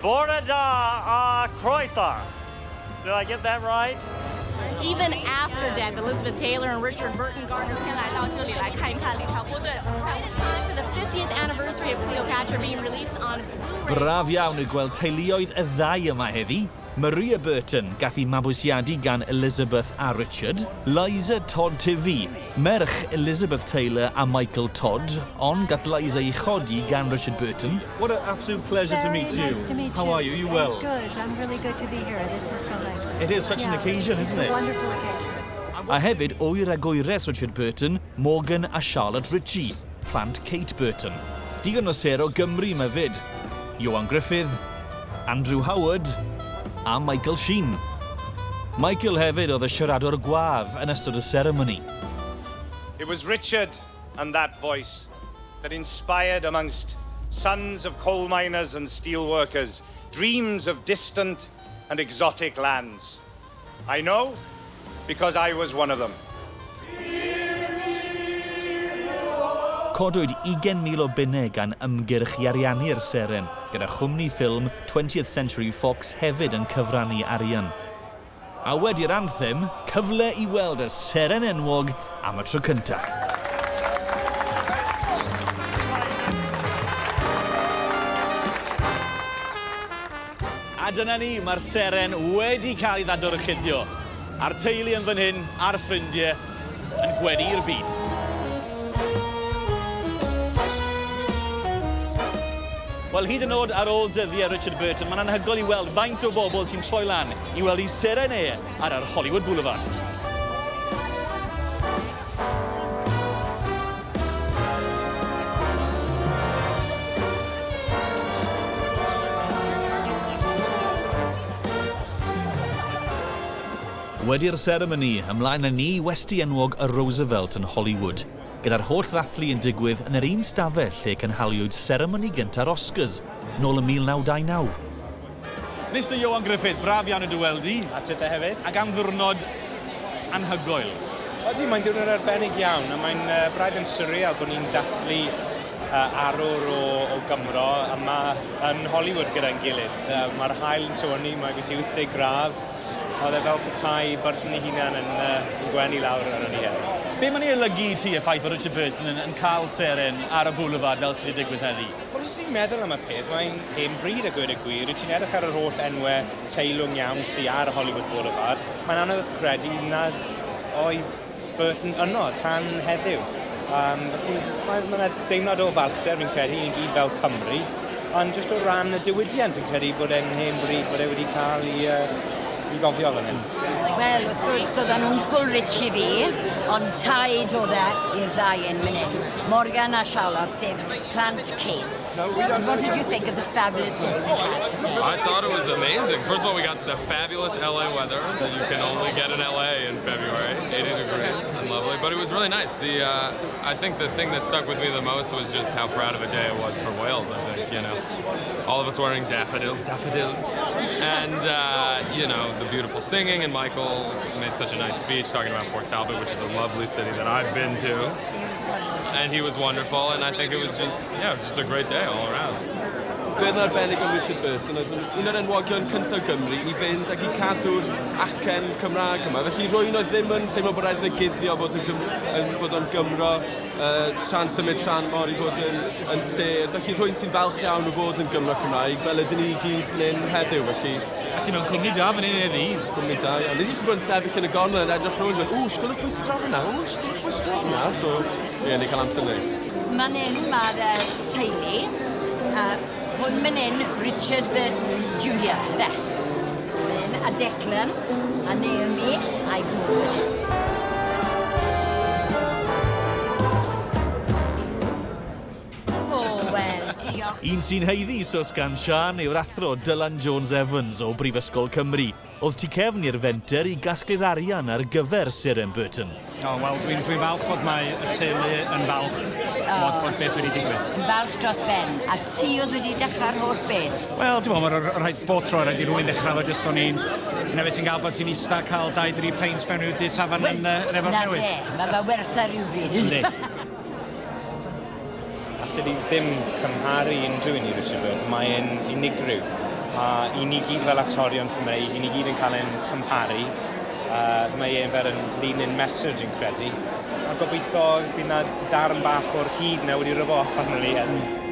Bore da croeso. Did I get that right? Even after death, Elizabeth Taylor and Richard Burton gardeners 先来到这里来看一看李朝波顿。It was time for the 50th anniversary of Cleopatra being released on Blu-ray. Braf iawn i gweld teuluoedd y ddau yma heddi. Maria Burton gath ei mabwysiadu gan Elizabeth a Richard, Liza Todd TV, merch Elizabeth Taylor a Michael Todd, ond gath Liza ei chodi gan Richard Burton. What an absolute pleasure to meet you. Nice to meet How you. are you? You well? Good. I'm really good to be here. This is so nice. It is such an occasion, isn't it? It's a wonderful occasion. A hefyd oer a goeres Richard Burton, Morgan a Charlotte Ritchie, plant Kate Burton. Digon o ser o Gymru yma fyd. Ioan Gruffudd, Andrew Howard a Michael Sheen. Michael hefyd oedd y siaradwr gwaf yn ystod y ceremony. It was Richard and that voice that inspired amongst sons of coal miners and steel workers dreams of distant and exotic lands. I know because I was one of them. Codwyd 20,000 o bunnau gan ymgyrch i ariannu'r seren, gyda chwmni ffilm 20th Century Fox hefyd yn cyfrannu arian. A wedi'r anthem, cyfle i weld y seren enwog am y tro cyntaf. A dyna ni, mae'r seren wedi cael ei ddadwrchuddio. A'r teulu yn fan hyn, a'r ffrindiau, yn gweddi'r byd. Wel, hyd yn oed ar ôl dyddiau Richard Burton, mae'n anhygoel i weld faint o bobl sy'n troi lan i weld ei seren ar yr Hollywood Boulevard. Wedi'r seremoni, ymlaen â ni westi enwog y Roosevelt yn Hollywood, gyda'r holl ddathlu yn digwydd yn yr un stafell lle cynhaliwyd seremoni gynta'r Oscars, nôl y 1929. Mr Ioan Gruffudd, braf iawn y dy weld i. A ti hefyd? Ac am ddiwrnod anhygoel. Odi, mae'n diwrnod arbennig iawn, a mae'n braidd yn surreal bod ni'n dathlu arwr o Gymro yma yn Hollywood gyda'n gilydd. Mae'r haul yn tywynnu, mae gyda 80 graf. Oedd e fel petai Burton ei hunan yn gwenu lawr ar ni hyn. Be mae'n ei olygu i ti y ffaith o Richard Burton yn cael seren ar y boulevard fel sydd wedi digwydd heddi? Wel, os ti'n meddwl am y peth, mae'n hen bryd a gweud y gwir. Wyt ti'n edrych ar yr holl enwau teilwng iawn sydd ar y Hollywood Boulevard. Mae'n anodd credu nad oedd Burton yno tan heddiw. Felly, mae'n deimlad o falchder fi'n credu i'n gyd fel Cymru. Ond jyst o ran y diwydiant fi'n credu bod e'n hen bryd bod e wedi cael i gofio fan hyn. Wel, wrth gwrs, oedd yn wncl Richie fi, ond taid oedd i'r ddau yn fan hyn. Morgan a Charlotte, sef plant Kate. What did you think of the fabulous day we had today? I thought it was amazing. First of all, we got the fabulous LA weather that you can only get in LA in February, 80 degrees and lovely. But it was really nice. I think the thing that stuck with me the most was just how proud of a day it was for Wales, I think, you know. All of us wearing daffodils. And, you know, the beautiful singing, and Michael made such a nice speech talking about Port Talbot, which is a lovely city that I've been to. And he was wonderful, and I think it was just a great day all around. Beth arbennig o Richard Burton oedd un o'r enwogion cyntaf Cymru i fynd ac i cadw'r acen Cymraeg yma. Felly rwy'n oedd ddim yn teimlo bod rhaid guddio fod o'n Gymro, tra'n symud tra'n mor i fod yn ser. Felly rwy'n sy'n falch iawn o fod yn Gymro Cymraeg, fel ydyn ni gyd fan hyn heddiw. Felly. A ti'n mewn cwmni da fan hyn heddi? Cwmni da, a ni jyst yn bod yn sefyll yn y gornel yn edrych rhywun yn sgwylwch bwys i draw yna, sgwylwch bwys i draw yna. So, ni cael amser neis. Mae'n un mae'r teulu. Hwn mynd un Richard Burton Jr. A Declan, a Naomi, a'i gwrdd. Un sy'n heiddi sos gan Sian yw'r athro Dylan Jones Evans o Brifysgol Cymru. Oedd tu cefn i'r fenter i gasglu'r arian ar gyfer Seren Burton. Wel, dwi'n falch fod mae y teulu yn falch bod beth wedi digwydd. Yn falch dros ben. A ti oedd wedi dechrau'r holl beth? Wel, dwi'n meddwl, mae'r rhaid bod tro rhaid i rwy'n dechrau fo jyst o'n i'n nefyd sy'n cael bod ti'n eista cael 2-3 peint mewn i'w di tafan yn efo'r newydd. Mae fe werth ar rhywbryd. Allet i ddim cymharu unrhyw un i Richard Burton. Mae'n unigryw. A i ni gyd fel actorion Cymreig, i ni gyd yn cael ein cymharu. Mae e'n fer yn lun message yn credu. A gobeithio bydd yna darn bach o'r hyd na wedi rybod off arno ni.